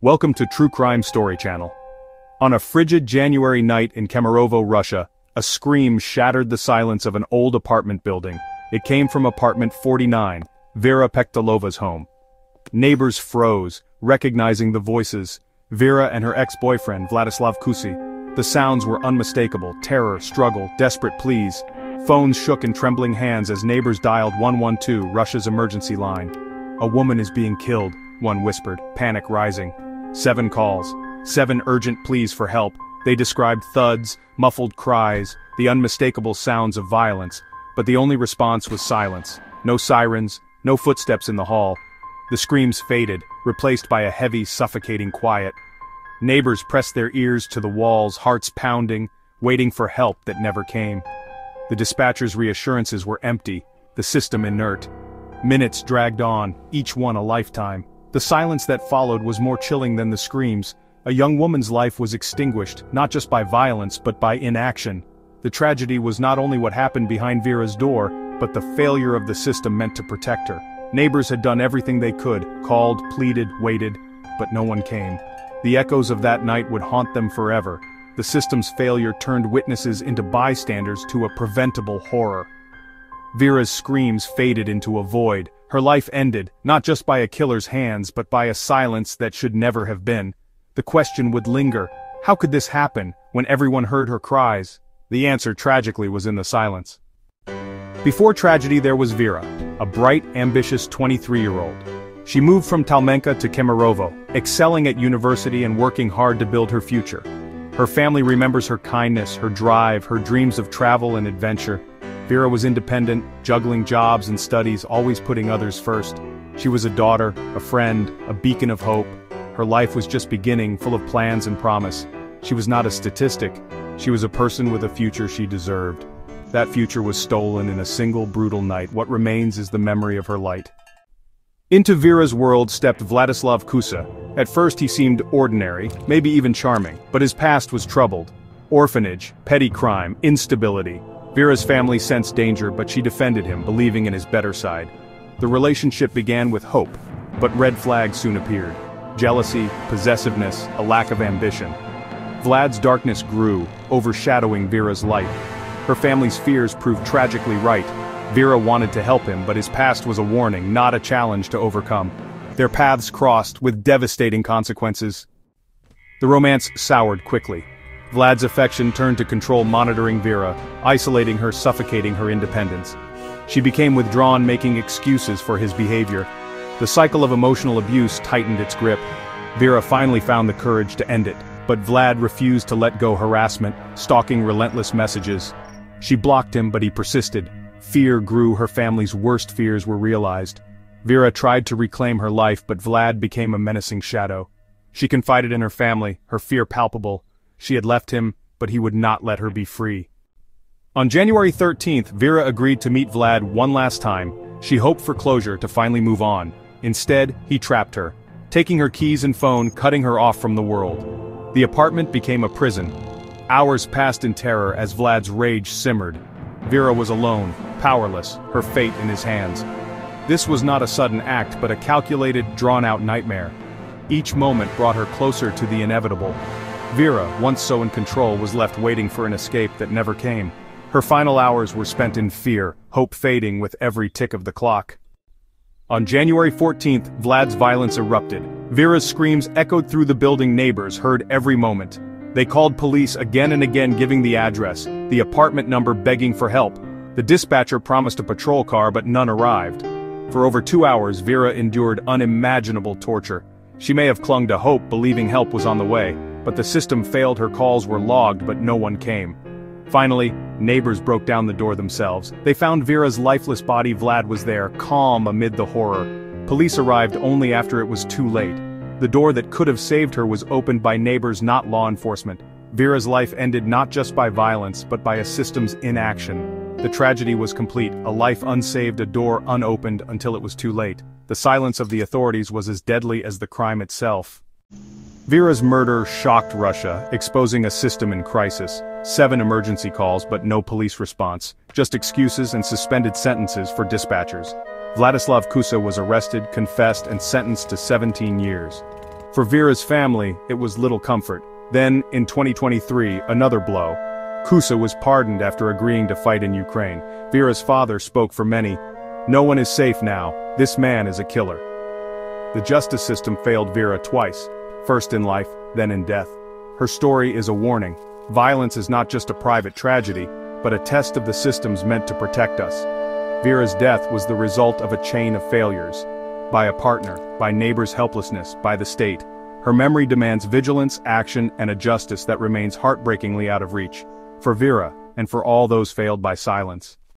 Welcome to True Crime Story Channel. On a frigid January night in Kemerovo, Russia, a scream shattered the silence of an old apartment building. It came from apartment 49, Vera Pektalova's home. Neighbors froze, recognizing the voices. Vera and her ex-boyfriend, Vladislav Kusi. The sounds were unmistakable: terror, struggle, desperate pleas. Phones shook in trembling hands as neighbors dialed 112, Russia's emergency line. "A woman is being killed," one whispered, panic rising. 7 calls, 7 urgent pleas for help. They described thuds, muffled cries, the unmistakable sounds of violence, but the only response was silence. No sirens, no footsteps in the hall. The screams faded, replaced by a heavy, suffocating quiet. Neighbors pressed their ears to the walls, hearts pounding, waiting for help that never came. The dispatcher's reassurances were empty, the system inert. Minutes dragged on, each one a lifetime. The silence that followed was more chilling than the screams. A young woman's life was extinguished, not just by violence but by inaction. The tragedy was not only what happened behind Vera's door, but the failure of the system meant to protect her. Neighbors had done everything they could, called, pleaded, waited, but no one came. The echoes of that night would haunt them forever. The system's failure turned witnesses into bystanders to a preventable horror. Vera's screams faded into a void. Her life ended, not just by a killer's hands but by a silence that should never have been. The question would linger: how could this happen, when everyone heard her cries? The answer tragically was in the silence. Before tragedy there was Vera, a bright, ambitious 23-year-old. She moved from Talmenka to Kemerovo, excelling at university and working hard to build her future. Her family remembers her kindness, her drive, her dreams of travel and adventure. Vera was independent, juggling jobs and studies, always putting others first. She was a daughter, a friend, a beacon of hope. Her life was just beginning, full of plans and promise. She was not a statistic. She was a person with a future she deserved. That future was stolen in a single brutal night. What remains is the memory of her light. Into Vera's world stepped Vladislav Kusa. At first he seemed ordinary, maybe even charming, but his past was troubled. Orphanage, petty crime, instability. Vera's family sensed danger, but she defended him, believing in his better side. The relationship began with hope, but red flags soon appeared. Jealousy, possessiveness, a lack of ambition. Vlad's darkness grew, overshadowing Vera's light. Her family's fears proved tragically right. Vera wanted to help him, but his past was a warning, not a challenge to overcome. Their paths crossed, with devastating consequences. The romance soured quickly. Vlad's affection turned to control, monitoring Vera, isolating her, suffocating her independence. She became withdrawn, making excuses for his behavior. The cycle of emotional abuse tightened its grip. Vera finally found the courage to end it, but Vlad refused to let go. Harassment, stalking, relentless messages. She blocked him, but he persisted. Fear grew, her family's worst fears were realized. Vera tried to reclaim her life, but Vlad became a menacing shadow. She confided in her family, her fear palpable. She had left him, but he would not let her be free. On January 13th, Vera agreed to meet Vlad one last time. She hoped for closure, to finally move on. Instead, he trapped her, taking her keys and phone, cutting her off from the world. The apartment became a prison. Hours passed in terror as Vlad's rage simmered. Vera was alone, powerless, her fate in his hands. This was not a sudden act, but a calculated, drawn-out nightmare. Each moment brought her closer to the inevitable. Vera, once so in control, was left waiting for an escape that never came. Her final hours were spent in fear, hope fading with every tick of the clock. On January 14th, Vlad's violence erupted. Vera's screams echoed through the building. Neighbors heard every moment. They called police again and again, giving the address, the apartment number, begging for help. The dispatcher promised a patrol car, but none arrived. For over 2 hours, Vera endured unimaginable torture. She may have clung to hope, believing help was on the way, but the system failed. Her calls were logged, but no one came. Finally, neighbors broke down the door themselves. They found Vera's lifeless body. Vlad was there, calm amid the horror. Police arrived only after it was too late. The door that could have saved her was opened by neighbors, not law enforcement. Vera's life ended not just by violence, but by a system's inaction. The tragedy was complete, a life unsaved, a door unopened until it was too late. The silence of the authorities was as deadly as the crime itself. Vera's murder shocked Russia, exposing a system in crisis. 7 emergency calls, but no police response. Just excuses and suspended sentences for dispatchers. Vladislav Kusa was arrested, confessed, and sentenced to 17 years. For Vera's family, it was little comfort. Then, in 2023, another blow. Kusa was pardoned after agreeing to fight in Ukraine. Vera's father spoke for many. "No one is safe now. This man is a killer." The justice system failed Vera twice, first in life, then in death. Her story is a warning. Violence is not just a private tragedy, but a test of the systems meant to protect us. Vera's death was the result of a chain of failures. By a partner, by neighbors' helplessness, by the state. Her memory demands vigilance, action, and a justice that remains heartbreakingly out of reach. For Vera, and for all those failed by silence.